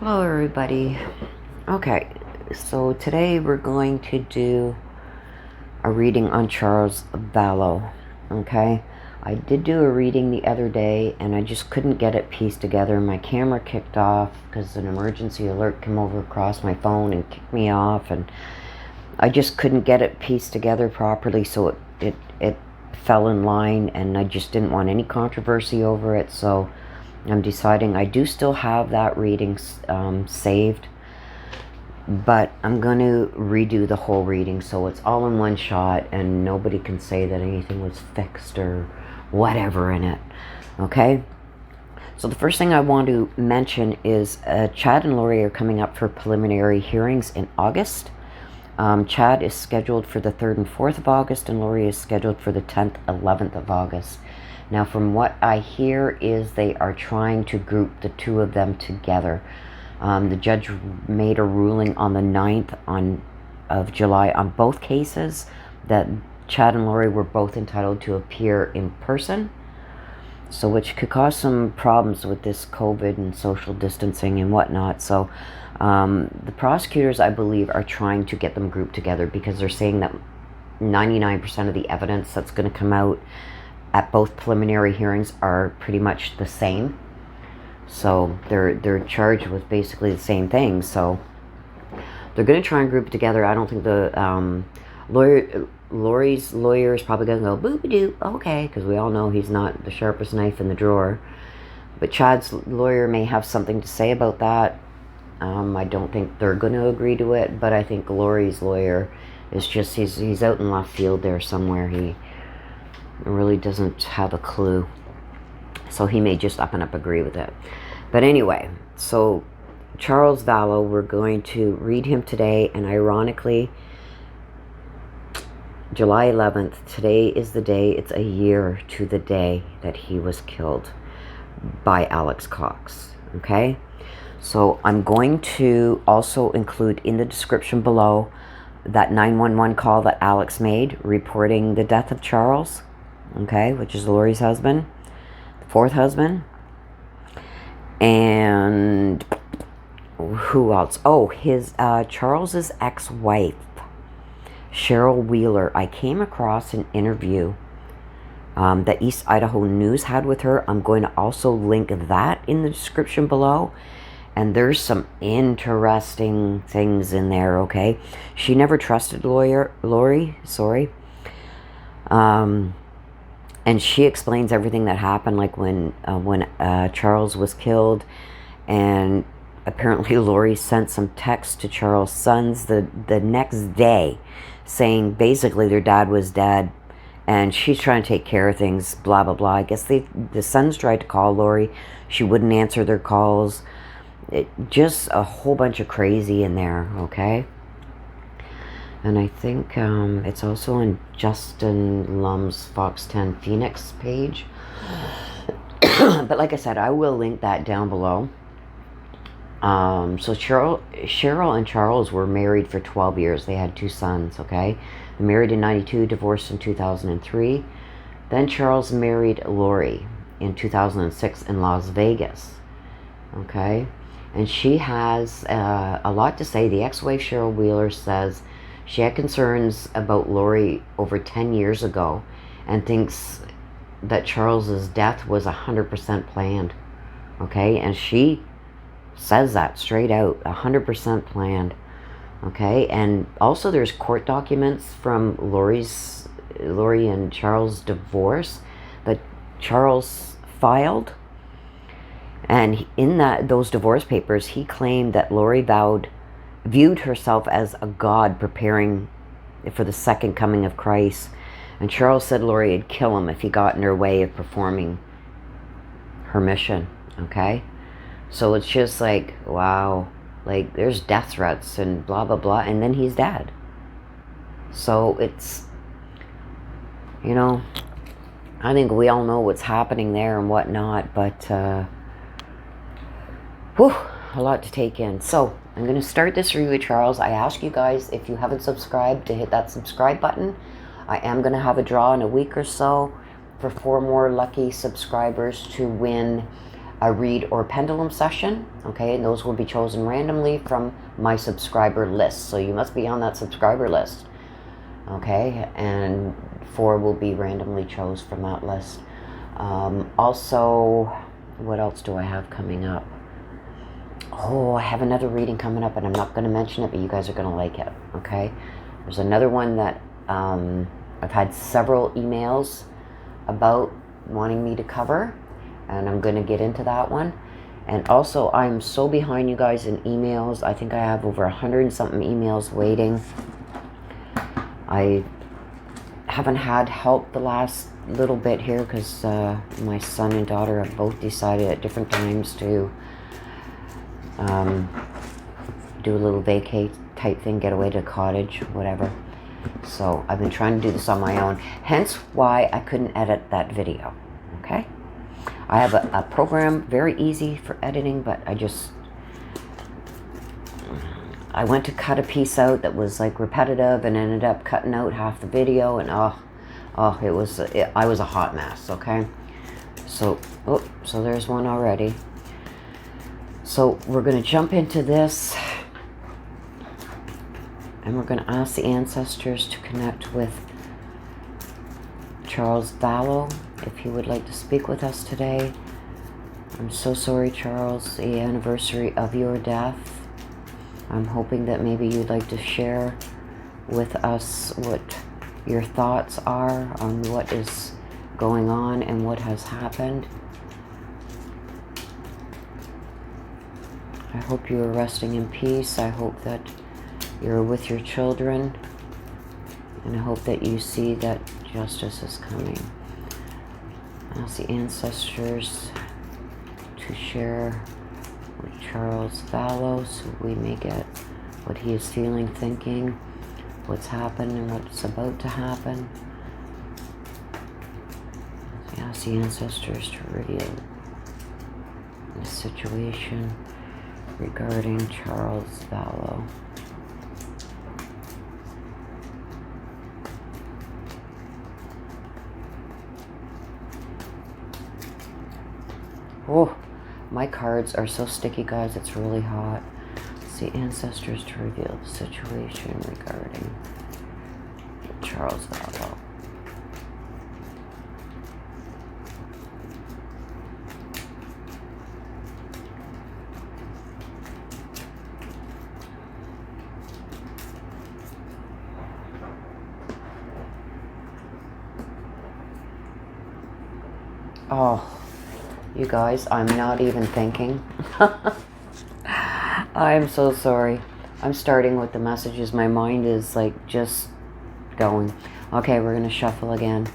Hello everybody. Okay, so today we're going to do a reading on Charles Vallow. Okay, I did do a reading the other day and I just couldn't get it pieced together. My camera kicked off because an emergency alert came over across my phone and kicked me off, and I just couldn't get it pieced together properly, so it fell in line, and I just didn't want any controversy over it. So I'm deciding I do still have that reading saved, but I'm going to redo the whole reading so it's all in one shot and nobody can say that anything was fixed or whatever in it. Okay? So the first thing I want to mention is Chad and Lori are coming up for preliminary hearings in August. Chad is scheduled for the 3rd and 4th of August, and Lori is scheduled for the 10th, 11th of August. Now, from what I hear is they are trying to group the two of them together. The judge made a ruling on the 9th of July on both cases that Chad and Lori were both entitled to appear in person, so which could cause some problems with this COVID and social distancing and whatnot. So the prosecutors, I believe, are trying to get them grouped together because they're saying that 99% of the evidence that's going to come out at both preliminary hearings are pretty much the same. So they're charged with basically the same thing. So they're going to try and group it together. I don't think the Lori's lawyer is probably going to go boop-a-doo, okay, because we all know he's not the sharpest knife in the drawer. But Chad's lawyer may have something to say about that. I don't think they're going to agree to it, but I think Lori's lawyer is just, he's out in left field there somewhere. He really doesn't have a clue. So he may just up and up agree with it. But anyway, so Charles Vallow, we're going to read him today, and ironically, July 11th, today is the day, it's a year to the day that he was killed by Alex Cox, okay? So I'm going to also include in the description below that 911 call that Alex made reporting the death of Charles, okay, which is Lori's husband, the 4th husband. And who else? Oh, his Charles's ex-wife, Cheryl Wheeler. I came across an interview that East Idaho News had with her. I'm going to also link that in the description below. And there's some interesting things in there, okay? She never trusted Lori, sorry. And she explains everything that happened, like when Charles was killed, and apparently Lori sent some text to Charles' sons the next day saying basically their dad was dead and she's trying to take care of things, blah, blah, blah. I guess the sons tried to call Lori. She wouldn't answer their calls. Just a whole bunch of crazy in there, okay? And I think it's also on Justin Lum Fox 10 Phoenix page. But like I said, I will link that down below. So Cheryl and Charles were married for 12 years. They had 2 sons, okay? They married in 92, divorced in 2003. Then Charles married Lori in 2006 in Las Vegas, okay? And she has a lot to say. The ex-wife, Cheryl Wheeler, says she had concerns about Lori over 10 years ago and thinks that Charles's death was 100% planned, okay? And she says that straight out, 100% planned, okay? And also there's court documents from Lori and Charles' divorce that Charles filed. And in those divorce papers, he claimed that Lori viewed herself as a god preparing for the second coming of Christ. And Charles said Lori would kill him if he got in her way of performing her mission, okay? So it's just like, wow, like there's death threats and blah, blah, blah, and then he's dead. So it's, you know, I think we all know what's happening there and whatnot, but whew, a lot to take in. So I'm going to start this review with Charles. I ask you guys, if you haven't subscribed, to hit that subscribe button. I am going to have a draw in a week or so for 4 more lucky subscribers to win a read or pendulum session, okay, and those will be chosen randomly from my subscriber list. So you must be on that subscriber list, okay, and 4 will be randomly chosen from that list. Also, what else do I have coming up? Oh, I have another reading coming up, and I'm not going to mention it, but you guys are going to like it, okay? There's another one that I've had several emails about wanting me to cover, and I'm going to get into that one. And also, I'm so behind, you guys, in emails. I think I have over 100 and something emails waiting. I haven't had help the last little bit here because my son and daughter have both decided at different times to do a little vacate type thing, get away to a cottage, whatever. So I've been trying to do this on my own, hence why I couldn't edit that video, okay? I have a program, very easy for editing, but I went to cut a piece out that was like repetitive and ended up cutting out half the video, and I was a hot mess, okay? So there's one already. So we're going to jump into this, and we're going to ask the ancestors to connect with Charles Vallow, if he would like to speak with us today. I'm so sorry, Charles, the anniversary of your death. I'm hoping that maybe you'd like to share with us what your thoughts are on what is going on and what has happened. I hope you are resting in peace. I hope that you're with your children, and I hope that you see that justice is coming. Ask the ancestors to share with Charles Vallow so we may get what he is feeling, thinking, what's happened and what's about to happen. Ask the ancestors to reveal the situation regarding Charles Vallow. Oh, my cards are so sticky, guys, it's really hot. It's the ancestors to reveal the situation regarding Charles Vallow. Oh, you guys, I'm not even thinking. I'm so sorry. I'm starting with the messages. My mind is like just going. Okay, we're going to shuffle again.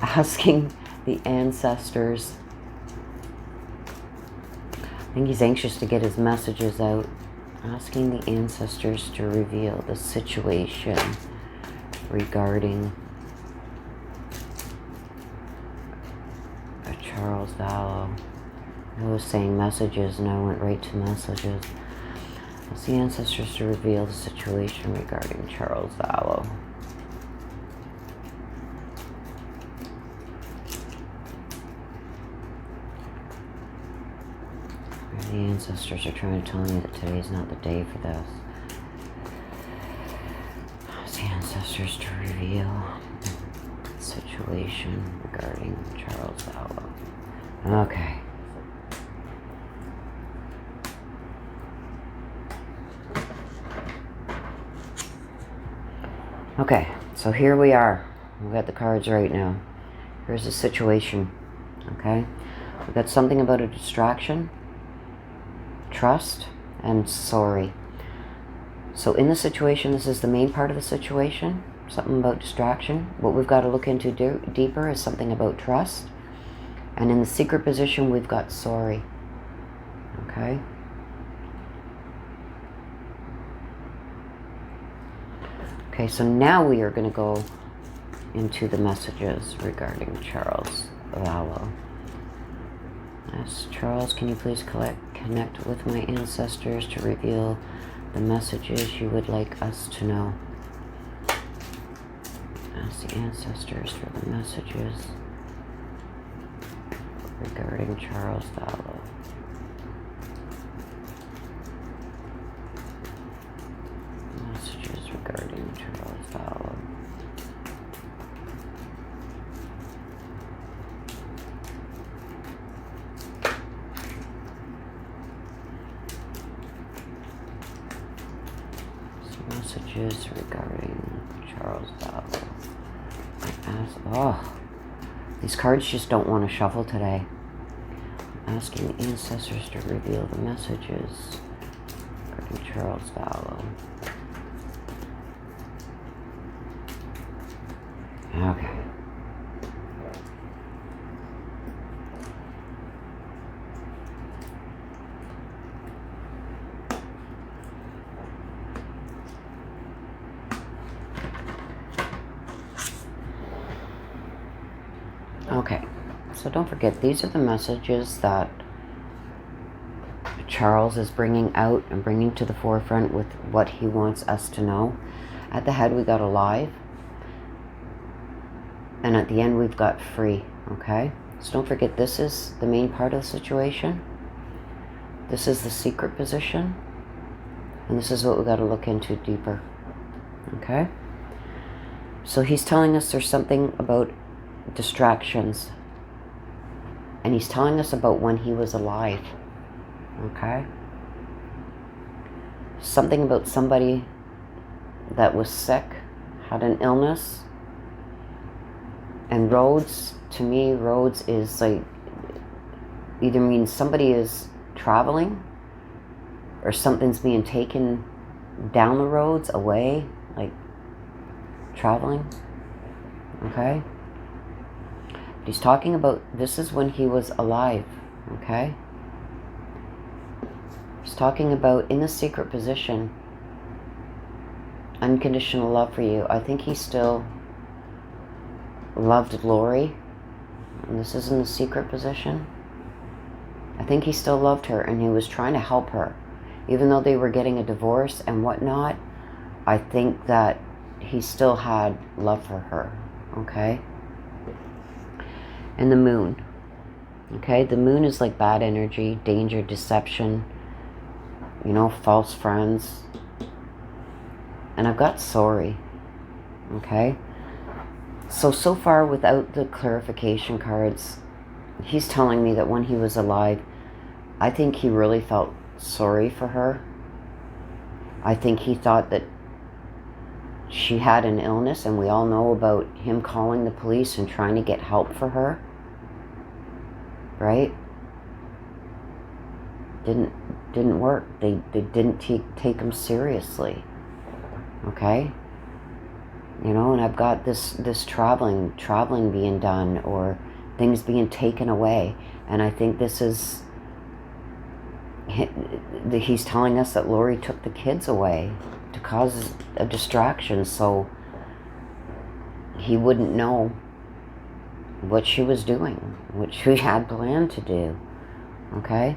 Asking the ancestors. I think he's anxious to get his messages out. Asking the ancestors to reveal the situation regarding Charles Vallow. I was saying messages and I went right to messages. Ask the ancestors to reveal the situation regarding Charles Vallow. The ancestors are trying to tell me that today's not the day for this. Ask the ancestors to reveal the situation regarding Charles Vallow. Okay. Okay, so here we are. We've got the cards right now. Here's the situation, okay? We've got something about a distraction, trust, and sorry. So in the situation, this is the main part of the situation, something about distraction. What we've got to look into deeper is something about trust. And in the secret position, we've got sorry. Okay? Okay, so now we are going to go into the messages regarding Charles Vallow. Yes, Charles, can you please connect with my ancestors to reveal the messages you would like us to know? Ask the ancestors for the messages regarding Charles Vallow. Messages regarding Charles Vallow. Messages regarding Charles Vallow. Oh, these cards just don't want to shuffle today. I'm asking ancestors to reveal the messages regarding Charles Vallow. Okay. Okay, so don't forget, these are the messages that Charles is bringing out and bringing to the forefront with what he wants us to know. At the head, we got alive. And at the end, we've got free, okay? So don't forget, this is the main part of the situation. This is the secret position. And this is what we got to look into deeper, okay? So he's telling us there's something about distractions. And he's telling us about when he was alive, okay? Something about somebody that was sick, had an illness. And roads, to me, roads is like, either means somebody is traveling or something's being taken down the roads, away, like traveling, okay? But he's talking about, this is when he was alive, okay? He's talking about in the secret position, unconditional love for you. I think he still loved Lori, and this is in the secret position. I think he still loved her, and he was trying to help her. Even though they were getting a divorce and whatnot, I think that he still had love for her, okay? And the moon, okay? The moon is like bad energy, danger, deception, you know, false friends. And I've got sorry, okay? So far, without the clarification cards, he's telling me that when he was alive, I think he really felt sorry for her. I think he thought that she had an illness, and we all know about him calling the police and trying to get help for her, right? Didn't work. They didn't take him seriously, okay? You know, and I've got this traveling being done, or things being taken away. And I think this is, he's telling us that Lori took the kids away to cause a distraction so he wouldn't know what she was doing, what she had planned to do, okay?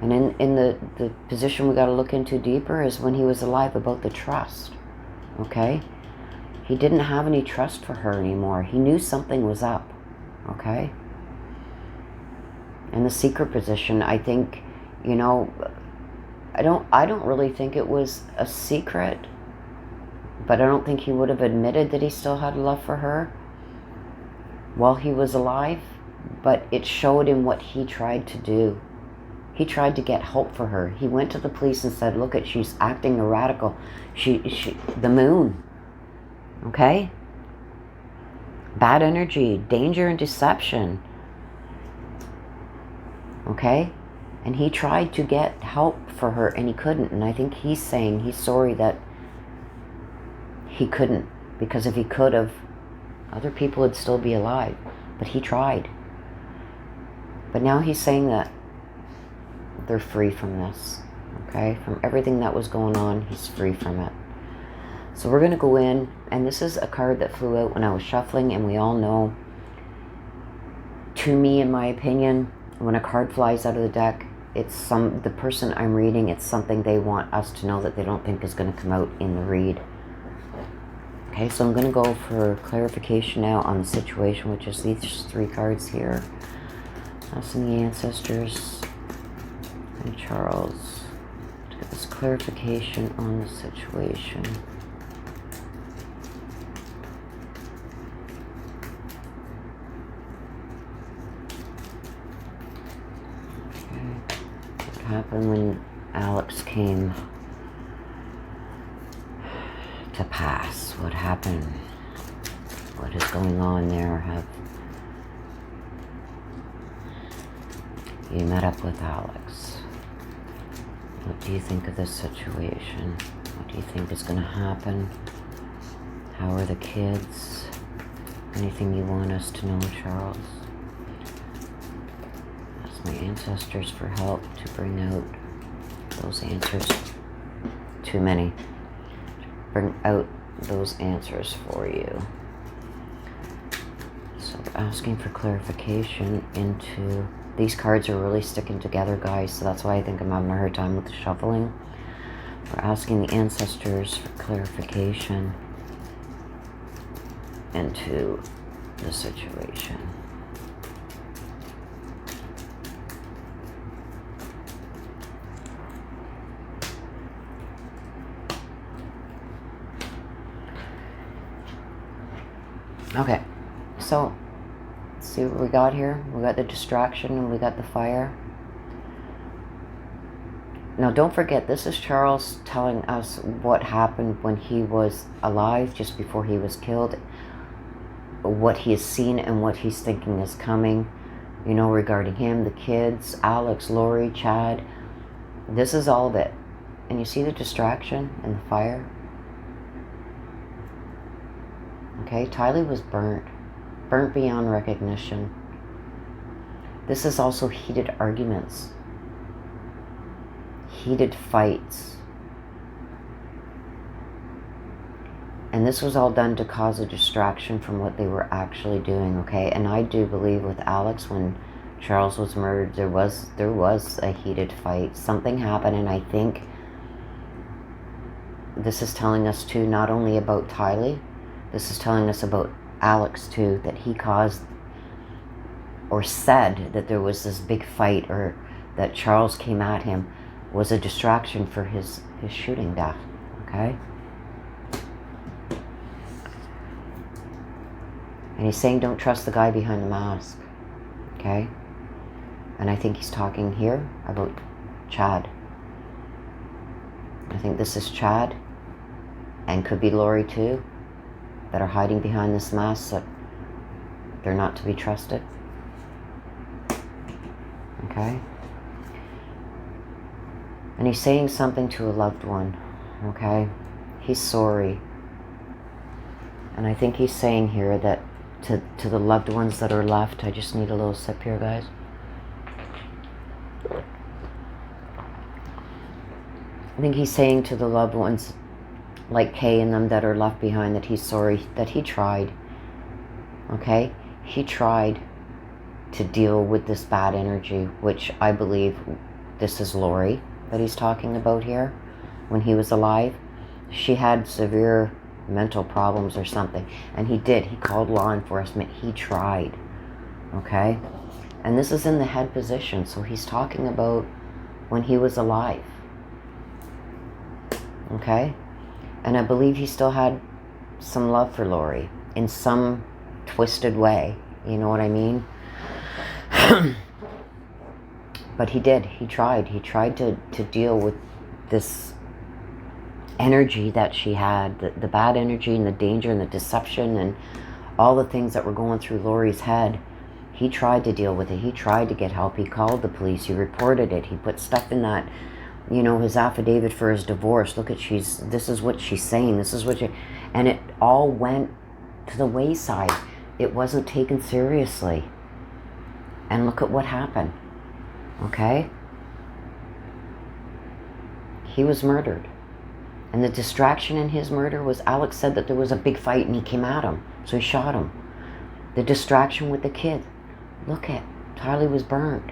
And in the position we got to look into deeper is when he was alive, about the trust, okay? He didn't have any trust for her anymore. He knew something was up, okay? In the secret position, I think, you know, I don't really think it was a secret, but I don't think he would have admitted that he still had love for her while he was alive, but it showed him what he tried to do. He tried to get help for her. He went to the police and said, look, she's acting erratic. The moon. Okay? Bad energy, danger and deception. Okay? And he tried to get help for her and he couldn't. And I think he's saying he's sorry that he couldn't. Because if he could have, other people would still be alive. But he tried. But now he's saying that they're free from this. Okay? From everything that was going on, he's free from it. So we're going to go in, and this is a card that flew out when I was shuffling, and we all know, to me, in my opinion, when a card flies out of the deck, it's the person I'm reading, it's something they want us to know that they don't think is going to come out in the read. Okay, so I'm going to go for clarification now on the situation, which is these 3 cards here. Asking the ancestors and Charles to get this clarification on the situation. Okay. What happened when Alex came to pass? What happened? What is going on there? Have you met up with Alex? What do you think of this situation? What do you think is going to happen? How are the kids? Anything you want us to know, Charles? Ask my ancestors for help to bring out those answers. Too many. Bring out those answers for you. So asking for clarification into... These cards are really sticking together, guys, so that's why I think I'm having a hard time with the shuffling. We're asking the ancestors for clarification into the situation. Okay, so see what we got here? We got the distraction and we got the fire. Now don't forget, this is Charles telling us what happened when he was alive, just before he was killed. What he has seen and what he's thinking is coming, you know, regarding him, the kids, Alex, Lori, Chad. This is all of it. And you see the distraction and the fire? Okay, Tylee was burnt beyond recognition. This is also heated arguments, heated fights. And this was all done to cause a distraction from what they were actually doing, okay? And I do believe with Alex, when Charles was murdered, there was a heated fight. Something happened, and I think this is telling us too, not only about Tylee, this is telling us about Alex too, that he caused or said that there was this big fight, or that Charles came at him, was a distraction for his shooting death, okay? And he's saying don't trust the guy behind the mask, okay? And I think he's talking here about Chad. I think this is Chad, and could be Lori too, that are hiding behind this mask, that they're not to be trusted. Okay? And he's saying something to a loved one, okay? He's sorry. And I think he's saying here that to the loved ones that are left, I just need a little sip here, guys. I think he's saying to the loved ones, like Kay and them that are left behind, that he's sorry, that he tried, okay? He tried to deal with this bad energy, which I believe this is Lori that he's talking about here. When he was alive, she had severe mental problems or something, and he called law enforcement. He tried, okay? And this is in the head position, so he's talking about when he was alive, okay? And I believe he still had some love for Lori in some twisted way, you know what I mean? But he tried to deal with this energy that she had, the bad energy and the danger and the deception and all the things that were going through Lori's head. He tried to deal with it. He tried to get help. He called the police. He reported it. He put stuff in that, you know, his affidavit for his divorce. Look at, this is what she's saying. This is what she, and it all went to the wayside. It wasn't taken seriously. And look at what happened. Okay? He was murdered. And the distraction in his murder was Alex said that there was a big fight and he came at him. So he shot him. The distraction with the kid. Look at, Tylee was burned.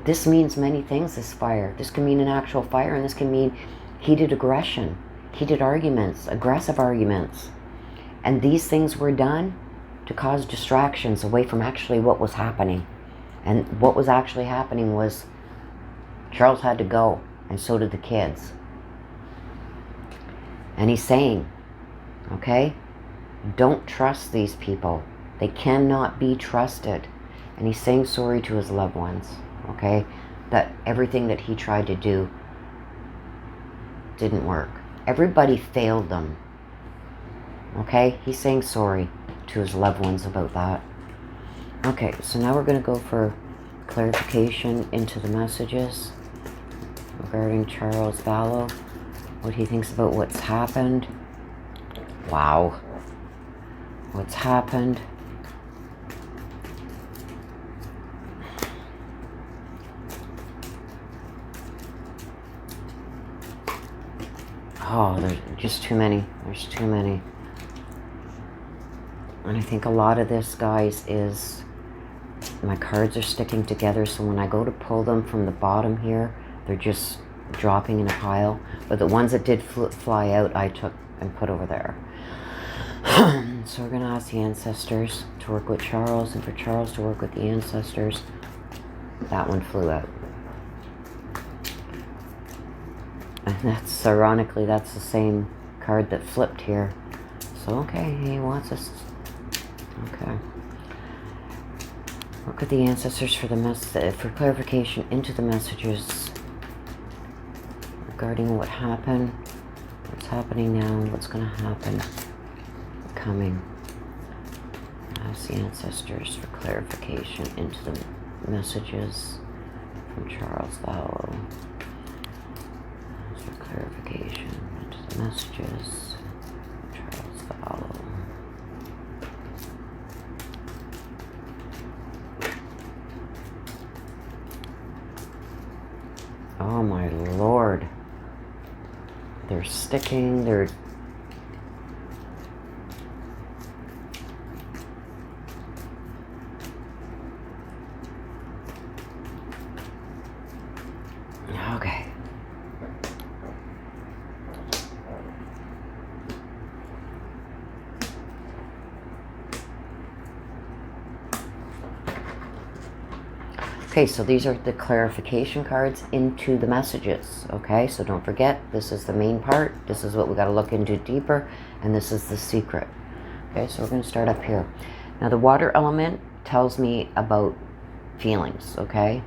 This means many things, this fire. This can mean an actual fire, and this can mean heated aggression, heated arguments, aggressive arguments. And these things were done to cause distractions away from actually what was happening. And what was actually happening was Charles had to go, and so did the kids. And he's saying, okay, don't trust these people. They cannot be trusted. And he's saying sorry to his loved ones, okay, that everything that he tried to do didn't work. Everybody failed them, okay? He's saying sorry to his loved ones about that. Okay, so now we're going to go for clarification into the messages regarding Charles Vallow, what he thinks about what's happened. Wow. What's happened. Oh, there's just too many. There's too many. And I think a lot of this, guys, is my cards are sticking together, so when I go to pull them from the bottom here, they're just dropping in a pile. But the ones that did fly out, I took and put over there. So we're going to ask the ancestors to work with Charles, and for Charles to work with the ancestors. That one flew out. And that's, ironically, that's the same card that flipped here. So, okay, he wants us. Okay. Work with the ancestors for for clarification into the messages regarding what happened, what's happening now, what's going to happen coming. Ask the ancestors for clarification into the messages from Charles Vallow. For clarification into the messages from Charles Vallow. Oh my Lord. They're sticking, they're... Okay. Okay, so these are the clarification cards into the messages, okay? So don't forget, this is the main part. This is what we got to look into deeper, and this is the secret. Okay, so we're going to start up here. Now, the water element tells me about feelings, okay?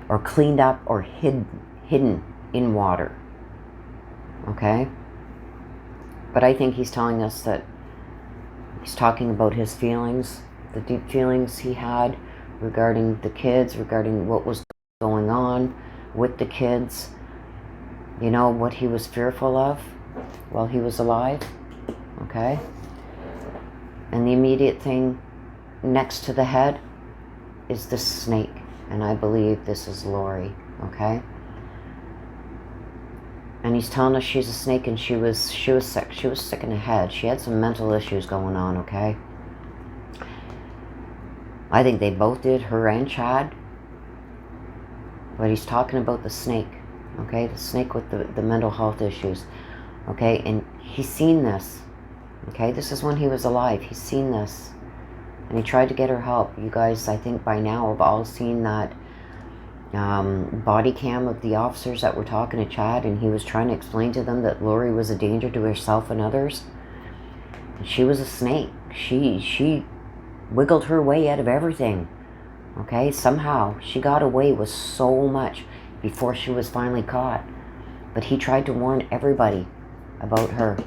Or cleaned up or hidden in water, okay? But I think he's telling us that he's talking about his feelings, the deep feelings he had regarding the kids, regarding what was going on with the kids, you know, what he was fearful of while he was alive, okay? And the immediate thing next to the head is the snake, and I believe this is Lori, okay? And he's telling us she's a snake, and she was sick. She was sick in the head. She had some mental issues going on, okay? I think they both did, her and Chad. But he's talking about the snake, okay? The snake with the mental health issues, okay? And he's seen this, okay? This is when he was alive. He's seen this. And he tried to get her help. You guys, I think by now, have all seen that body cam of the officers that were talking to Chad, and he was trying to explain to them that Lori was a danger to herself and others. And she was a snake. She wiggled her way out of everything, okay? Somehow she got away with so much before she was finally caught, but he tried to warn everybody about her,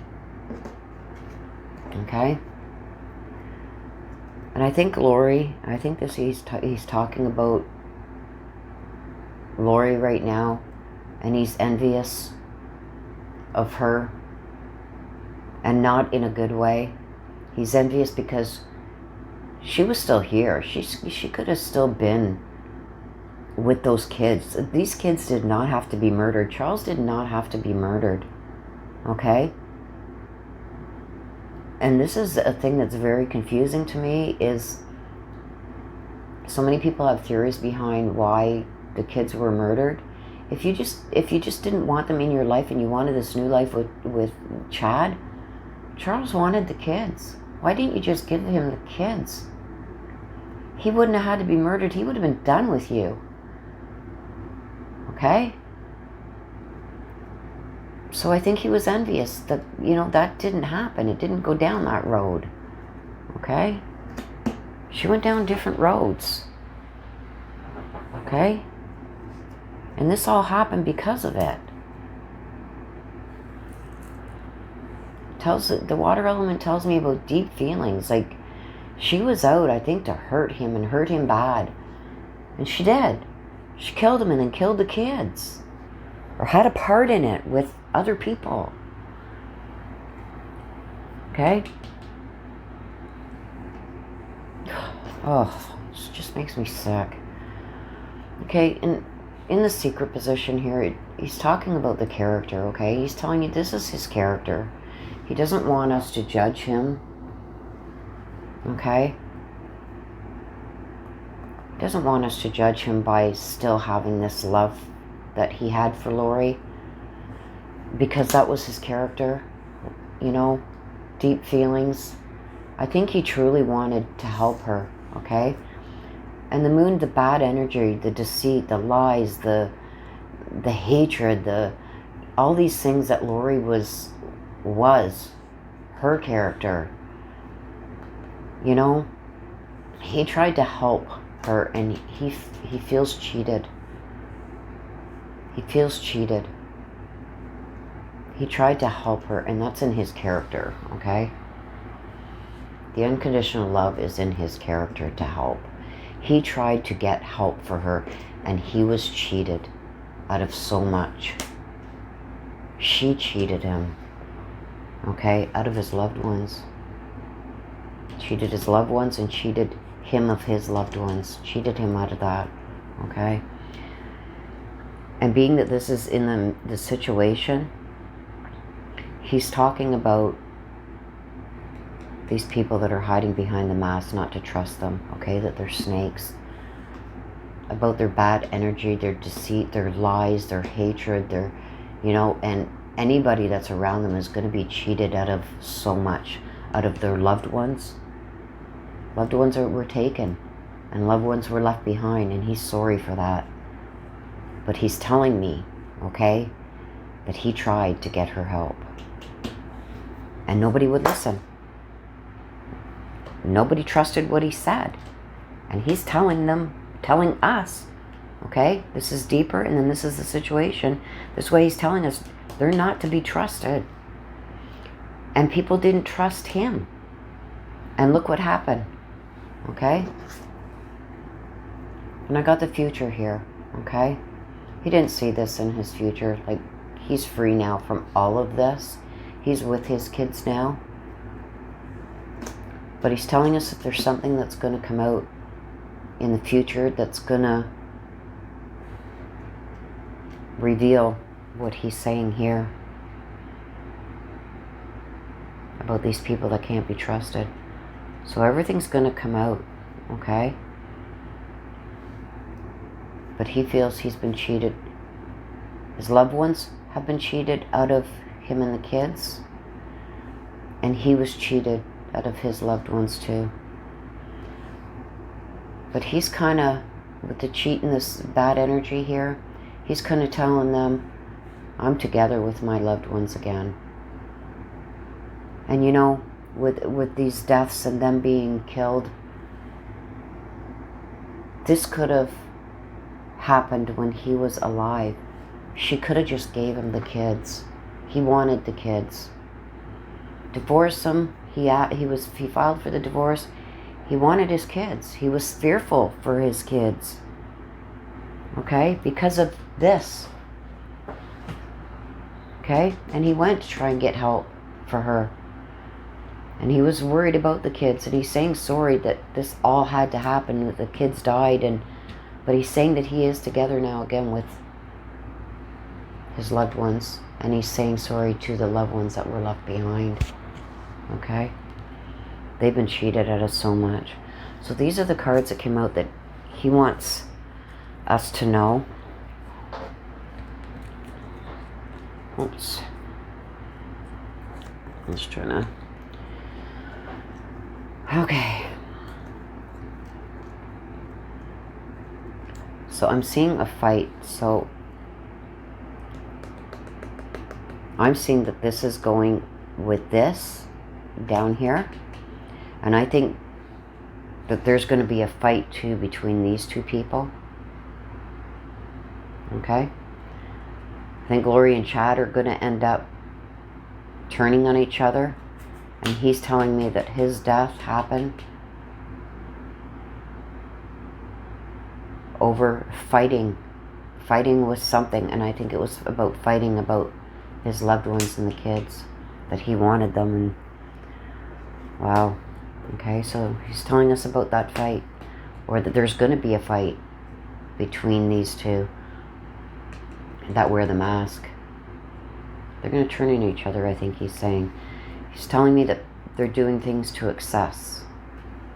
okay? And I think Lori, I think this he's talking about Lori right now, and he's envious of her, and not in a good way. He's envious because she was still here. She could have still been with those kids. These kids did not have to be murdered. Charles did not have to be murdered. Okay? And this is a thing that's very confusing to me, is so many people have theories behind why the kids were murdered. If you just didn't want them in your life and you wanted this new life with Chad, Charles wanted the kids. Why didn't you just give him the kids? He wouldn't have had to be murdered. He would have been done with you. Okay? So I think he was envious that, that didn't happen. It didn't go down that road. Okay? She went down different roads. Okay? And this all happened because of it. The water element tells me about deep feelings. Like, she was out, I think, to hurt him and hurt him bad. And she did. She killed him and then killed the kids. Or had a part in it with other people. Okay? Oh, this just makes me sick. Okay, and in the secret position here, he's talking about the character, okay? He's telling you this is his character. He doesn't want us to judge him. Okay? He doesn't want us to judge him by still having this love that he had for Lori. Because that was his character. Deep feelings. I think he truly wanted to help her, okay? And the moon, the bad energy, the deceit, the lies, the hatred, all these things that Lori was her character. He tried to help her, and he feels cheated. He feels cheated. He tried to help her, and that's in his character, okay? The unconditional love is in his character to help. He tried to get help for her, and he was cheated out of so much. She cheated him, okay, out of his loved ones. Cheated his loved ones and cheated him of his loved ones. Cheated him out of that, okay? And being that this is in the situation, he's talking about these people that are hiding behind the mask, not to trust them, okay? That they're snakes. About their bad energy, their deceit, their lies, their hatred, and anybody that's around them is going to be cheated out of so much. Out of their loved ones. Loved ones were taken, and loved ones were left behind, and he's sorry for that. But he's telling me, okay, that he tried to get her help. And nobody would listen. Nobody trusted what he said. And he's telling us, okay, this is deeper, and then this is the situation. This way he's telling us they're not to be trusted. And people didn't trust him. And look what happened, okay? And I got the future here, okay? He didn't see this in his future. Like, he's free now from all of this. He's with his kids now. But he's telling us that there's something that's going to come out in the future that's going to reveal what he's saying here about these people that can't be trusted. So everything's going to come out, okay? But he feels he's been cheated. His loved ones have been cheated out of him and the kids. And he was cheated out of his loved ones too. But he's kind of, with the cheat and this bad energy here, he's kind of telling them, I'm together with my loved ones again. And with these deaths and them being killed, this could have happened when he was alive. She could have just gave him the kids. He wanted the kids. Divorce him. He filed for the divorce. He wanted his kids. He was fearful for his kids. Okay? Because of this. Okay? And he went to try and get help for her. And he was worried about the kids. And he's saying sorry that this all had to happen, that the kids died. But he's saying that he is together now again with his loved ones. And he's saying sorry to the loved ones that were left behind. Okay? They've been cheated out of so much. So these are the cards that came out that he wants us to know. Oops. I'm just trying to Okay. So I'm seeing a fight. So I'm seeing that this is going with this down here. And I think that there's going to be a fight too between these two people. Okay? I think Lori and Chad are going to end up turning on each other. And he's telling me that his death happened over fighting with something. And I think it was about fighting about his loved ones and the kids, that he wanted them. And wow. Okay, so he's telling us about that fight, or that there's going to be a fight between these two that wear the mask. They're going to turn on each other, I think he's saying. He's telling me that they're doing things to excess.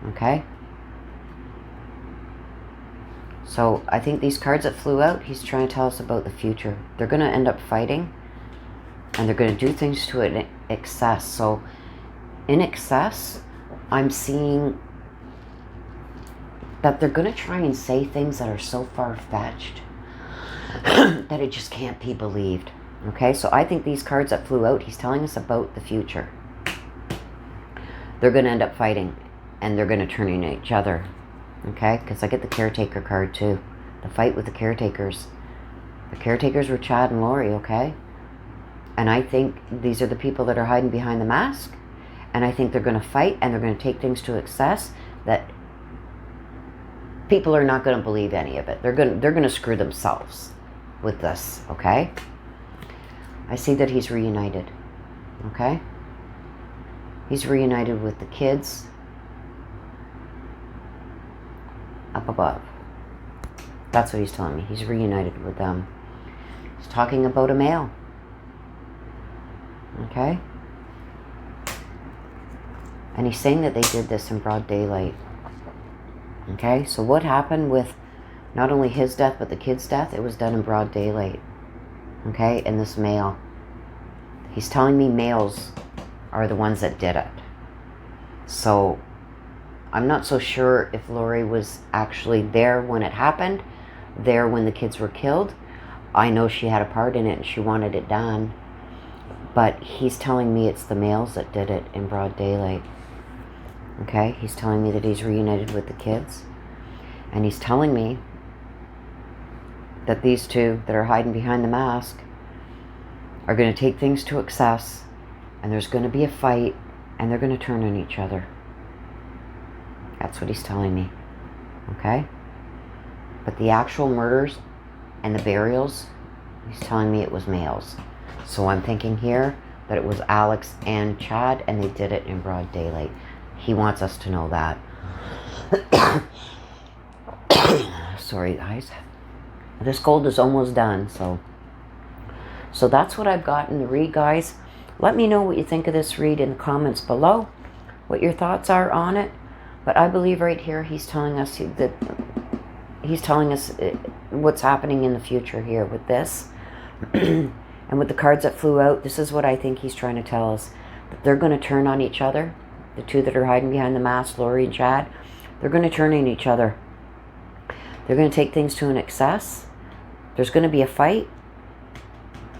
Okay? So I think these cards that flew out, he's trying to tell us about the future. They're going to end up fighting, and they're going to do things to excess. So in excess, I'm seeing that they're going to try and say things that are so far-fetched that it just can't be believed. Okay, so I think these cards that flew out, he's telling us about the future. They're going to end up fighting, and they're going to turn on each other. Okay, because I get the caretaker card too. The fight with the caretakers. The caretakers were Chad and Lori, okay? And I think these are the people that are hiding behind the mask. And I think they're going to fight, and they're going to take things to excess that people are not going to believe any of it. They're going to screw themselves with this, okay? I see that he's reunited, okay? He's reunited with the kids up above. That's what he's telling me. He's reunited with them. He's talking about a male, okay? And he's saying that they did this in broad daylight. Okay, so what happened with not only his death, but the kid's death? It was done in broad daylight. Okay, and this male. He's telling me males are the ones that did it. So I'm not so sure if Lori was actually there when it happened, there when the kids were killed. I know she had a part in it and she wanted it done. But he's telling me it's the males that did it in broad daylight. Okay, he's telling me that he's reunited with the kids. And he's telling me that these two that are hiding behind the mask are going to take things to excess. And there's going to be a fight. And they're going to turn on each other. That's what he's telling me. Okay? But the actual murders and the burials, he's telling me it was males. So I'm thinking here that it was Alex and Chad, and they did it in broad daylight. He wants us to know that. Sorry, guys. This cold is almost done, so that's what I've got in the read, guys. Let me know what you think of this read in the comments below, what your thoughts are on it. But I believe right here he's telling us that what's happening in the future here with this. And with the cards that flew out, this is what I think he's trying to tell us. That they're going to turn on each other. The two that are hiding behind the mask, Lori and Chad, they're going to turn on each other. They're going to take things to an excess. There's going to be a fight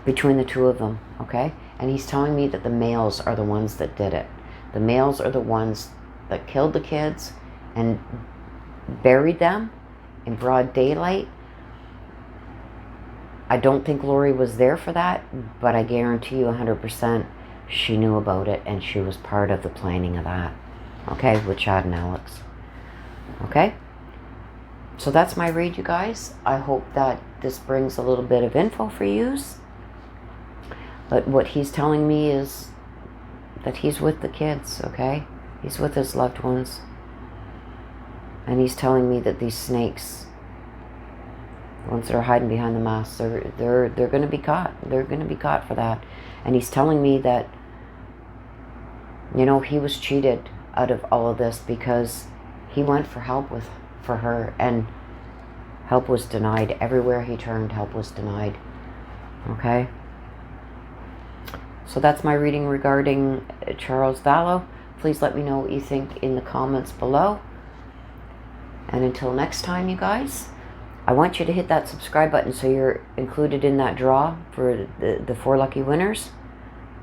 between the two of them, okay? And he's telling me that the males are the ones that did it. The males are the ones that killed the kids and buried them in broad daylight. I don't think Lori was there for that, but I guarantee you 100% she knew about it and she was part of the planning of that. Okay, with Chad and Alex. Okay? So that's my read, you guys. I hope that this brings a little bit of info for you. But what he's telling me is that he's with the kids, okay? He's with his loved ones. And he's telling me that these snakes, the ones that are hiding behind the masks, they're going to be caught. They're going to be caught for that. And he's telling me that, you know, he was cheated out of all of this because he went for help for her, and help was denied. Everywhere he turned, help was denied. Okay? So that's my reading regarding Charles Vallow. Please let me know what you think in the comments below. And until next time, you guys, I want you to hit that subscribe button so you're included in that draw for the 4 lucky winners.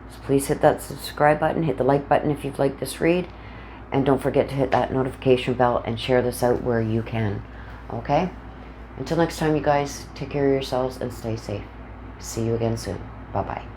So please hit that subscribe button, hit the like button if you've liked this read, and don't forget to hit that notification bell and share this out where you can. Okay? Until next time, you guys, take care of yourselves and stay safe. See you again soon. Bye-bye.